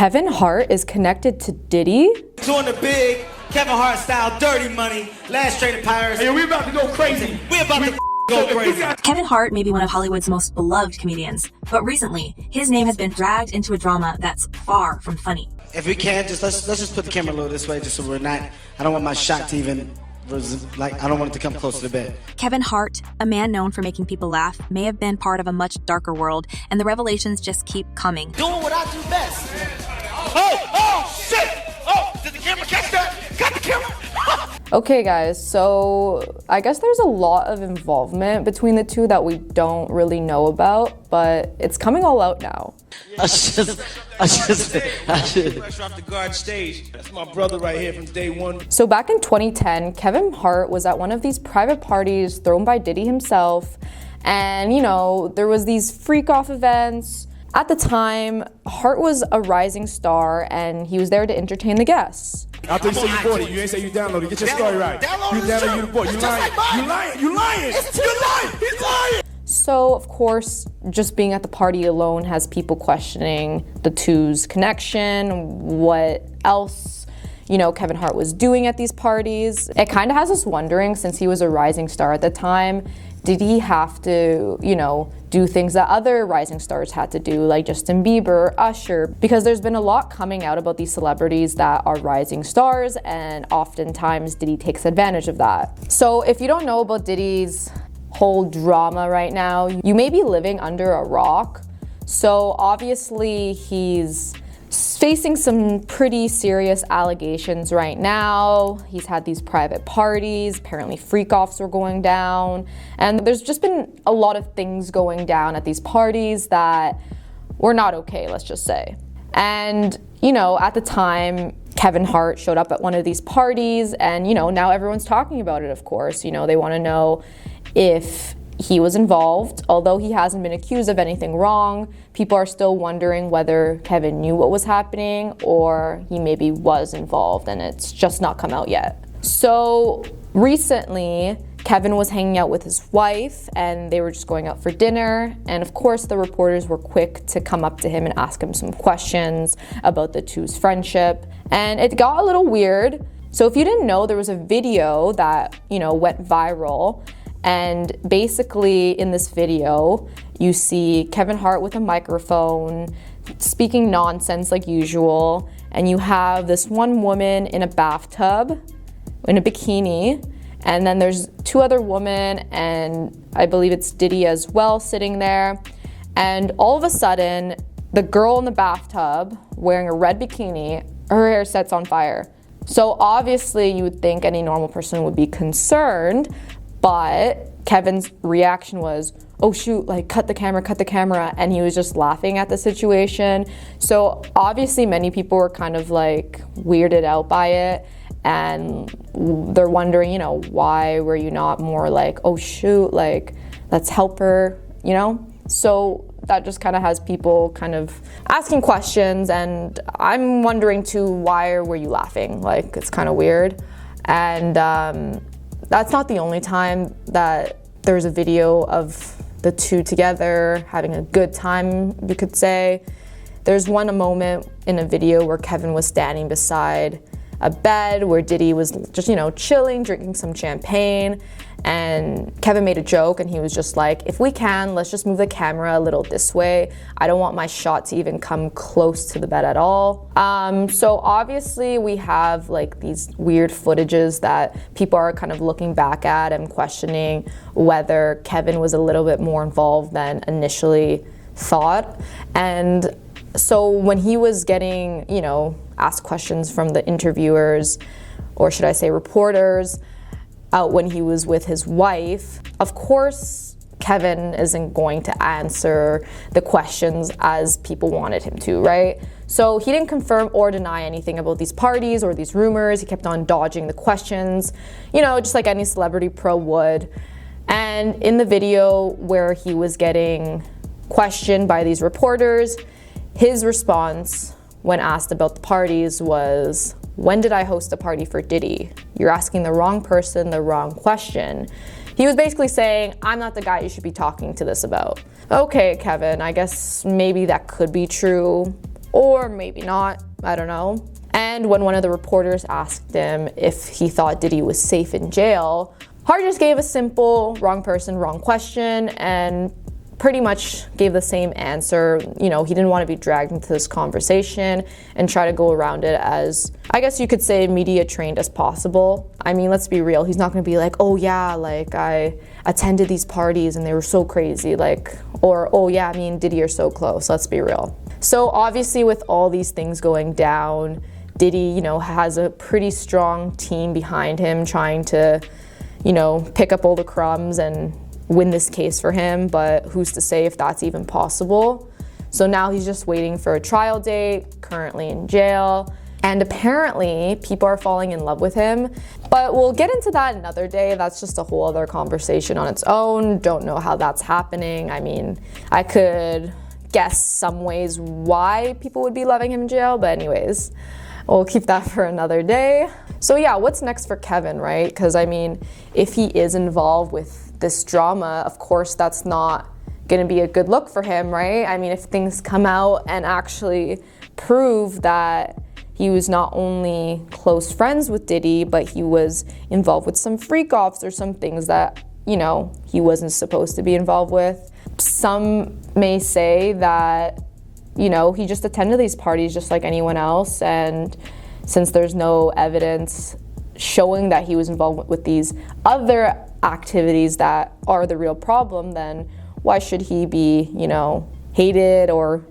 Kevin Hart is connected to Diddy? Doing the big Kevin Hart style dirty money, last straight of Pirates. Hey, we about to go crazy. We about to go crazy. Kevin Hart may be one of Hollywood's most beloved comedians, but recently, his name has been dragged into a drama that's far from funny. If we can, let's just put the camera a little this way, just so we're not. I don't want my shot to even I don't want it to come close to the bed. Kevin Hart, a man known for making people laugh, may have been part of a much darker world, and the revelations just keep coming. Doing what I do best. Oh, shit! Oh, did the camera catch that? Got the camera! Okay guys, so I guess there's a lot of involvement between the two that we don't really know about, but it's coming all out now. I should. Pressure off the guard stage. That's my brother right here from day one. So back in 2010, Kevin Hart was at one of these private parties thrown by Diddy himself, and you know, there was these freak-off events. At the time, Hart was a rising star and he was there to entertain the guests. I thought you said you bought it. You ain't say you downloaded it. Get your story right. You downloaded, you bought it. You lying. He's lying. So, of course, just being at the party alone has people questioning the two's connection, what else, you know, Kevin Hart was doing at these parties. It kind of has us wondering, since he was a rising star at the time, did he have to, you know, do things that other rising stars had to do, like Justin Bieber, Usher? Because there's been a lot coming out about these celebrities that are rising stars, and oftentimes Diddy takes advantage of that. So if you don't know about Diddy's whole drama right now, you may be living under a rock. So obviously he's facing some pretty serious allegations right now. He's had these private parties, apparently freak-offs were going down, and there's just been a lot of things going down at these parties that were not okay, let's just say. And, you know, at the time, Kevin Hart showed up at one of these parties, and, you know, now everyone's talking about it, of course. You know, they want to know if he was involved. Although he hasn't been accused of anything wrong, people are still wondering whether Kevin knew what was happening or he maybe was involved, and it's just not come out yet. So recently, Kevin was hanging out with his wife and they were just going out for dinner, and of course the reporters were quick to come up to him and ask him some questions about the two's friendship, and it got a little weird. So if you didn't know, there was a video that, you know, went viral. And basically in this video, you see Kevin Hart with a microphone, speaking nonsense like usual, and you have this one woman in a bathtub, in a bikini, and then there's two other women, and I believe it's Diddy as well sitting there. And all of a sudden, the girl in the bathtub wearing a red bikini, her hair sets on fire. So obviously you would think any normal person would be concerned, but Kevin's reaction was, oh shoot, like cut the camera, and he was just laughing at the situation. So obviously many people were kind of like weirded out by it, and they're wondering, you know, why were you not more like, oh shoot, like let's help her, you know? So that just kind of has people kind of asking questions, and I'm wondering too, why were you laughing? Like, it's kind of weird. And that's not the only time that there's a video of the two together having a good time, you could say. There's one moment in a video where Kevin was standing beside a bed where Diddy was just, you know, chilling, drinking some champagne, and Kevin made a joke and he was just like, if we can, let's just move the camera a little this way. I don't want my shot to even come close to the bed at all. So obviously we have like these weird footages that people are kind of looking back at and questioning whether Kevin was a little bit more involved than initially thought. And so when he was getting, you know, asked questions from the interviewers, or should I say reporters, when he was with his wife, of course Kevin isn't going to answer the questions as people wanted him to, right? So he didn't confirm or deny anything about these parties or these rumors. He kept on dodging the questions, you know, just like any celebrity pro would. And in the video where he was getting questioned by these reporters, his response when asked about the parties was, when did I host a party for Diddy? You're asking the wrong person the wrong question. He was basically saying, I'm not the guy you should be talking to this about. Okay, Kevin, I guess maybe that could be true. or maybe not, I don't know. And when one of the reporters asked him if he thought Diddy was safe in jail, Hart just gave a simple wrong person, wrong question, and pretty much gave the same answer. You know, he didn't want to be dragged into this conversation and try to go around it as, I guess you could say, media trained as possible. I mean, let's be real. He's not going to be like, oh yeah, like I attended these parties and they were so crazy, like, or oh yeah, me and Diddy are so close. Let's be real. So obviously with all these things going down, Diddy, you know, has a pretty strong team behind him trying to, you know, pick up all the crumbs and win this case for him, but who's to say if that's even possible? So now he's just waiting for a trial date, currently in jail, and apparently people are falling in love with him. But we'll get into that another day. That's just a whole other conversation on its own. Don't know how that's happening. I mean, I could guess some ways why people would be loving him in jail, but anyways, we'll keep that for another day. So yeah, what's next for Kevin, right? Because I mean, if he is involved with this drama, of course that's not gonna be a good look for him, right? I mean, if things come out and actually prove that he was not only close friends with Diddy, but he was involved with some freak-offs or some things that, you know, he wasn't supposed to be involved with. Some may say that, you know, he just attended these parties just like anyone else, and since there's no evidence showing that he was involved with these other activities that are the real problem, then why should he be, you know, hated or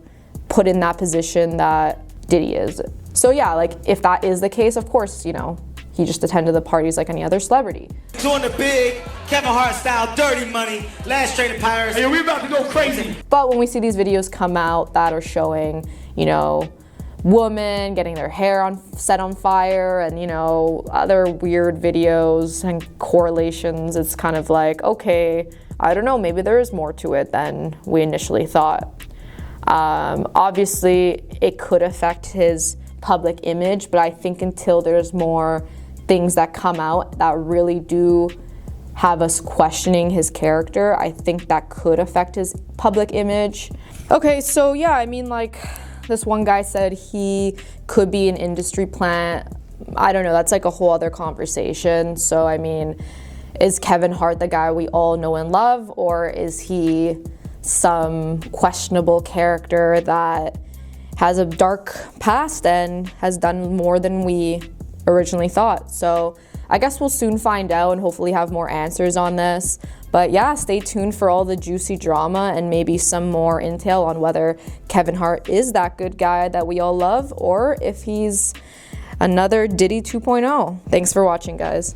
put in that position that Diddy is? So yeah, like if that is the case, of course, you know, he just attended the parties like any other celebrity. Doing the big Kevin Hart style dirty money, last straight Pirates. Hey, we about to go crazy. But when we see these videos come out that are showing, you know, women getting their hair set on fire and, you know, other weird videos and correlations, it's kind of like, okay, I don't know, maybe there is more to it than we initially thought. Obviously, it could affect his public image, but I think until there's more things that come out that really do have us questioning his character, I think that could affect his public image. Okay, so yeah, I mean, like, this one guy said he could be an industry plant. I don't know, that's like a whole other conversation. So, I mean, is Kevin Hart the guy we all know and love, or is he some questionable character that has a dark past and has done more than we originally thought? So I guess we'll soon find out and hopefully have more answers on this. But yeah, stay tuned for all the juicy drama and maybe some more intel on whether Kevin Hart is that good guy that we all love, or if he's another Diddy 2.0. Thanks for watching, guys.